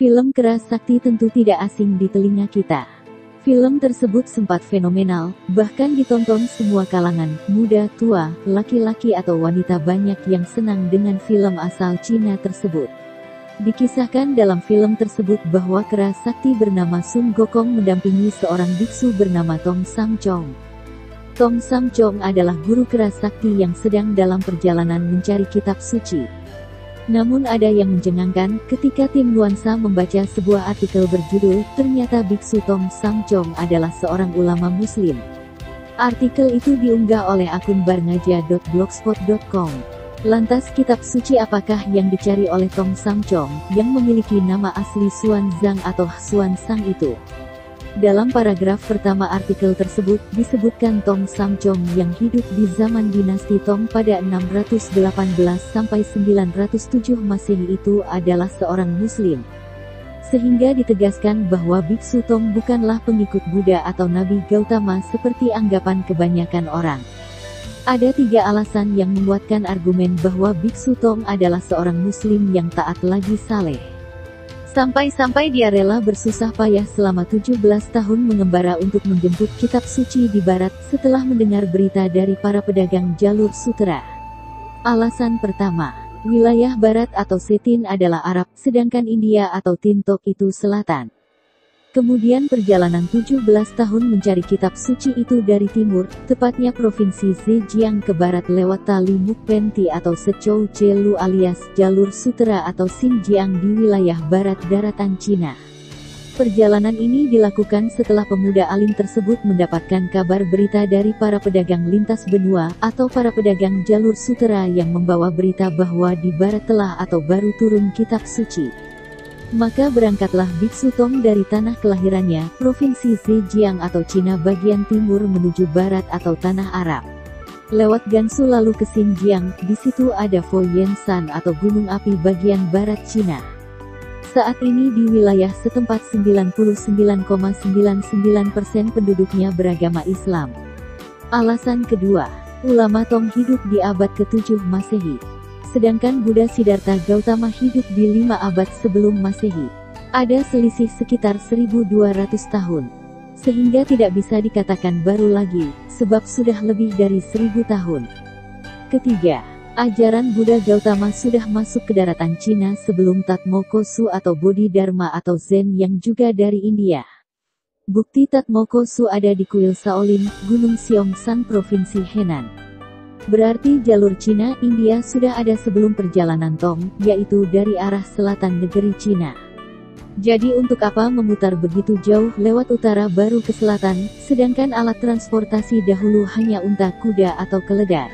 Film Keras Sakti tentu tidak asing di telinga kita. Film tersebut sempat fenomenal, bahkan ditonton semua kalangan, muda, tua, laki-laki atau wanita, banyak yang senang dengan film asal Cina tersebut. Dikisahkan dalam film tersebut bahwa Keras Sakti bernama Sun Gokong mendampingi seorang biksu bernama Tong Sam Chong. Tong Sam Chong adalah guru Keras Sakti yang sedang dalam perjalanan mencari kitab suci. Namun ada yang mencengangkan, ketika tim Nuansa membaca sebuah artikel berjudul, ternyata biksu Tong Sam Chong adalah seorang ulama muslim. Artikel itu diunggah oleh akun barngaja.blogspot.com. Lantas kitab suci apakah yang dicari oleh Tong Sam Chong, yang memiliki nama asli Xuan Zhang atau Xuan Sang itu? Dalam paragraf pertama artikel tersebut, disebutkan Tong Sam Chong yang hidup di zaman dinasti Tong pada 618-907 Masehi itu adalah seorang muslim. Sehingga ditegaskan bahwa biksu Tong bukanlah pengikut Buddha atau Nabi Gautama seperti anggapan kebanyakan orang. Ada 3 alasan yang menguatkan argumen bahwa biksu Tong adalah seorang muslim yang taat lagi saleh. Sampai-sampai dia rela bersusah payah selama 17 tahun mengembara untuk menjemput kitab suci di barat setelah mendengar berita dari para pedagang jalur sutera. Alasan pertama, wilayah barat atau Setin adalah Arab, sedangkan India atau Tintok itu selatan. Kemudian perjalanan 17 tahun mencari kitab suci itu dari timur, tepatnya provinsi Zhejiang ke barat lewat tali Mukpenti atau Secou Celu alias jalur sutera atau Xinjiang di wilayah barat daratan Cina. Perjalanan ini dilakukan setelah pemuda alim tersebut mendapatkan kabar berita dari para pedagang lintas benua atau para pedagang jalur sutera yang membawa berita bahwa di barat telah atau baru turun kitab suci. Maka berangkatlah biksu Tong dari tanah kelahirannya, provinsi Zhejiang atau Cina bagian timur menuju barat atau tanah Arab. Lewat Gansu lalu ke Xinjiang, di situ ada Foyenshan atau gunung api bagian barat Cina. Saat ini di wilayah setempat 99,99% penduduknya beragama Islam. Alasan kedua, ulama Tong hidup di abad ke-7 Masehi. Sedangkan Buddha Siddhartha Gautama hidup di 5 abad sebelum Masehi. Ada selisih sekitar 1200 tahun. Sehingga tidak bisa dikatakan baru lagi, sebab sudah lebih dari 1000 tahun. Ketiga, ajaran Buddha Gautama sudah masuk ke daratan Cina sebelum Tatmokosu atau Bodhidharma atau Zen yang juga dari India. Bukti Tatmokosu ada di kuil Shaolin, Gunung Xiongsan Provinsi Henan. Berarti jalur Cina India sudah ada sebelum perjalanan Tong, yaitu dari arah selatan negeri Cina. Jadi untuk apa memutar begitu jauh lewat utara baru ke selatan, sedangkan alat transportasi dahulu hanya unta, kuda atau keledai.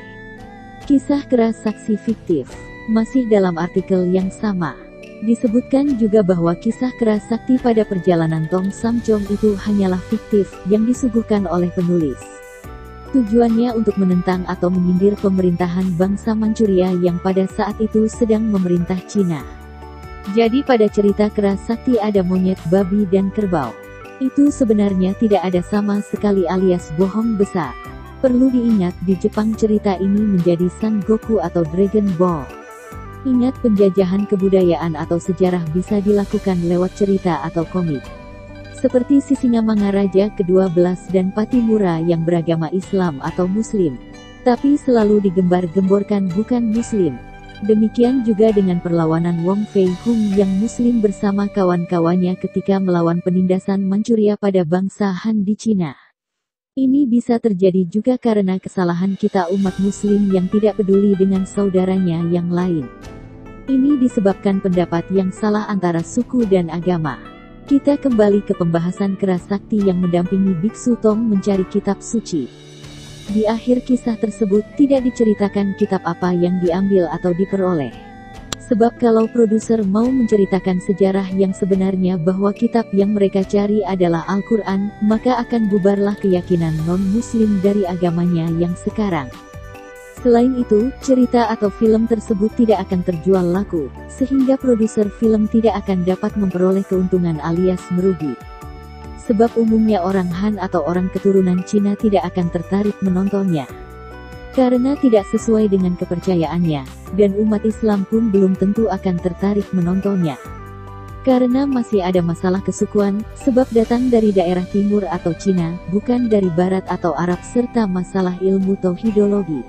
Kisah keras saksi fiktif. Masih dalam artikel yang sama, disebutkan juga bahwa kisah keras sakti pada perjalanan Tong Sam Chong itu hanyalah fiktif, yang disuguhkan oleh penulis. Tujuannya untuk menentang atau menyindir pemerintahan bangsa Manchuria yang pada saat itu sedang memerintah Cina. Jadi pada cerita Keras Sakti ada monyet, babi dan kerbau. Itu sebenarnya tidak ada sama sekali alias bohong besar. Perlu diingat di Jepang cerita ini menjadi Son Goku atau Dragon Ball. Ingat penjajahan kebudayaan atau sejarah bisa dilakukan lewat cerita atau komik. Seperti Sisingamangaraja ke-12 dan Patimura yang beragama Islam atau Muslim, tapi selalu digembar-gemborkan bukan Muslim. Demikian juga dengan perlawanan Wong Fei Hung yang Muslim bersama kawan-kawannya ketika melawan penindasan Manchuria pada bangsa Han di Cina. Ini bisa terjadi juga karena kesalahan kita umat Muslim yang tidak peduli dengan saudaranya yang lain. Ini disebabkan pendapat yang salah antara suku dan agama. Kita kembali ke pembahasan Keras Sakti yang mendampingi biksu Tong mencari kitab suci. Di akhir kisah tersebut tidak diceritakan kitab apa yang diambil atau diperoleh. Sebab kalau produser mau menceritakan sejarah yang sebenarnya bahwa kitab yang mereka cari adalah Al-Quran, maka akan bubarlah keyakinan non-muslim dari agamanya yang sekarang. Selain itu, cerita atau film tersebut tidak akan terjual laku, sehingga produser film tidak akan dapat memperoleh keuntungan alias merugi. Sebab umumnya orang Han atau orang keturunan Cina tidak akan tertarik menontonnya. Karena tidak sesuai dengan kepercayaannya, dan umat Islam pun belum tentu akan tertarik menontonnya. Karena masih ada masalah kesukuan, sebab datang dari daerah timur atau Cina, bukan dari barat atau Arab, serta masalah ilmu tauhidologi.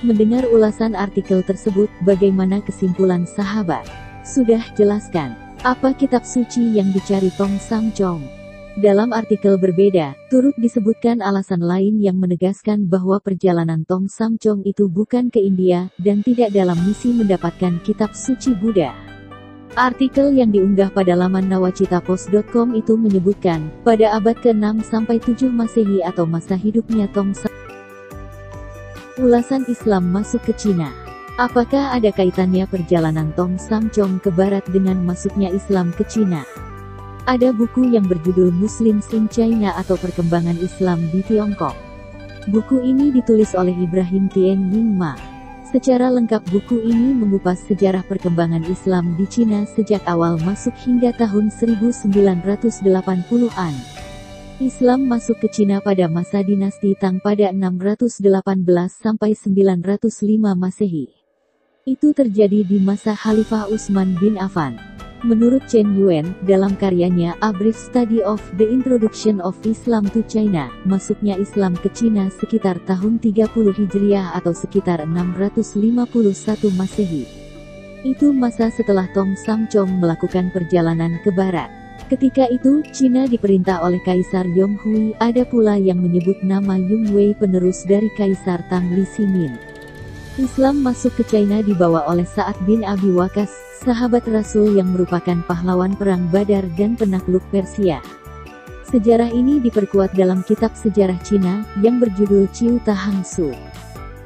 Mendengar ulasan artikel tersebut, bagaimana kesimpulan sahabat? Sudah jelaskan, apa kitab suci yang dicari Tong Sam Chong? Dalam artikel berbeda, turut disebutkan alasan lain yang menegaskan bahwa perjalanan Tong Sam Chong itu bukan ke India, dan tidak dalam misi mendapatkan kitab suci Buddha. Artikel yang diunggah pada laman nawacitapos.com itu menyebutkan, pada abad ke-6 sampai 7 Masehi atau masa hidupnya Tong Sam, ulasan Islam masuk ke Cina. Apakah ada kaitannya perjalanan Tong Sam Chong ke barat dengan masuknya Islam ke Cina? Ada buku yang berjudul Muslims in China atau Perkembangan Islam di Tiongkok. Buku ini ditulis oleh Ibrahim Tien Ying Ma. Secara lengkap buku ini mengupas sejarah perkembangan Islam di Cina sejak awal masuk hingga tahun 1980-an. Islam masuk ke Cina pada masa dinasti Tang pada 618 sampai 905 Masehi. Itu terjadi di masa Khalifah Utsman bin Affan. Menurut Chen Yuen, dalam karyanya A Brief Study of the Introduction of Islam to China, masuknya Islam ke Cina sekitar tahun 30 Hijriah atau sekitar 651 Masehi. Itu masa setelah Tong Sam Chong melakukan perjalanan ke barat. Ketika itu, Cina diperintah oleh Kaisar Yong Hui, ada pula yang menyebut nama Yung Wei penerus dari Kaisar Tang Li Ximin. Islam masuk ke China dibawa oleh Sa'ad bin Abi Waqqas, sahabat Rasul yang merupakan pahlawan perang Badar dan penakluk Persia. Sejarah ini diperkuat dalam kitab sejarah Cina, yang berjudul Ciu Ta Hang Su.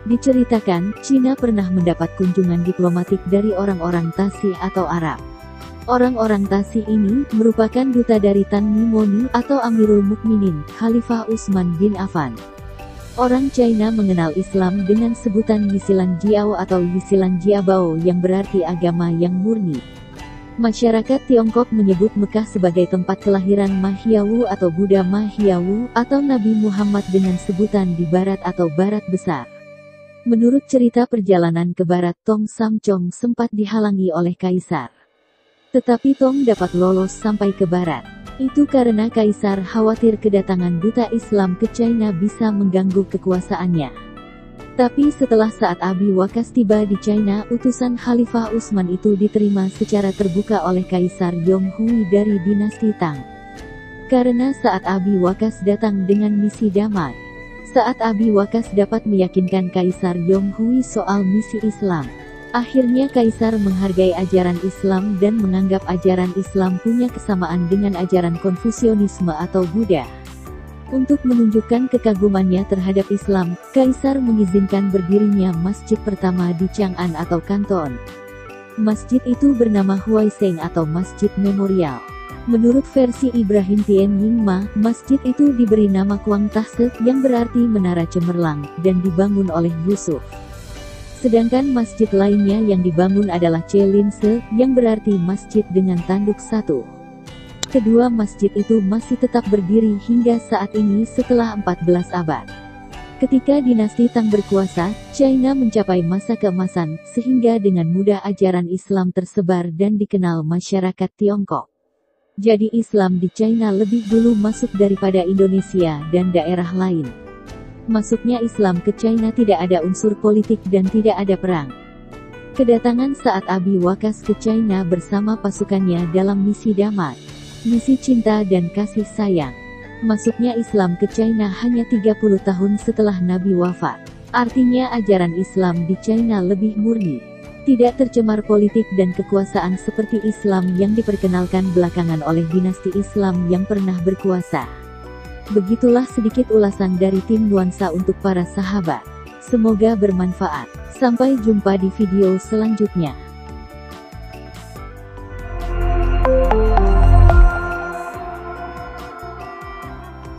Diceritakan, Cina pernah mendapat kunjungan diplomatik dari orang-orang Tasih atau Arab. Orang-orang Tasih ini, merupakan duta dari Tan Mimoni atau Amirul Mukminin, Khalifah Utsman bin Affan. Orang China mengenal Islam dengan sebutan Yisilan Jiao atau Yisilan Jiabao yang berarti agama yang murni. Masyarakat Tiongkok menyebut Mekah sebagai tempat kelahiran Mahyawu atau Buddha Mahyawu atau Nabi Muhammad dengan sebutan di barat atau barat besar. Menurut cerita perjalanan ke barat, Tong Sam Chong sempat dihalangi oleh Kaisar. Tetapi Tong dapat lolos sampai ke barat. Itu karena Kaisar khawatir kedatangan duta Islam ke China bisa mengganggu kekuasaannya. Tapi setelah Sa'ad Abi Waqqas tiba di China, utusan Khalifah Utsman itu diterima secara terbuka oleh Kaisar Yong Hui dari dinasti Tang. Karena Sa'ad Abi Waqqas datang dengan misi damai, Sa'ad Abi Waqqas dapat meyakinkan Kaisar Yong Hui soal misi Islam. Akhirnya Kaisar menghargai ajaran Islam dan menganggap ajaran Islam punya kesamaan dengan ajaran Konfusianisme atau Buddha. Untuk menunjukkan kekagumannya terhadap Islam, Kaisar mengizinkan berdirinya masjid pertama di Chang'an atau Kanton. Masjid itu bernama Huaisheng atau Masjid Memorial. Menurut versi Ibrahim Tien Ying Ma, masjid itu diberi nama Kuang Tahse, yang berarti menara cemerlang, dan dibangun oleh Yusuf. Sedangkan masjid lainnya yang dibangun adalah Chelinse, yang berarti masjid dengan tanduk satu. Kedua masjid itu masih tetap berdiri hingga saat ini setelah 14 abad. Ketika dinasti Tang berkuasa, China mencapai masa keemasan, sehingga dengan mudah ajaran Islam tersebar dan dikenal masyarakat Tiongkok. Jadi Islam di China lebih dulu masuk daripada Indonesia dan daerah lain. Masuknya Islam ke China tidak ada unsur politik dan tidak ada perang. Kedatangan Sa'ad Abi Waqqas ke China bersama pasukannya dalam misi damai, misi cinta dan kasih sayang. Masuknya Islam ke China hanya 30 tahun setelah Nabi wafat. Artinya ajaran Islam di China lebih murni, tidak tercemar politik dan kekuasaan seperti Islam yang diperkenalkan belakangan oleh dinasti Islam yang pernah berkuasa. Begitulah sedikit ulasan dari tim Nuansa untuk para sahabat. Semoga bermanfaat. Sampai jumpa di video selanjutnya.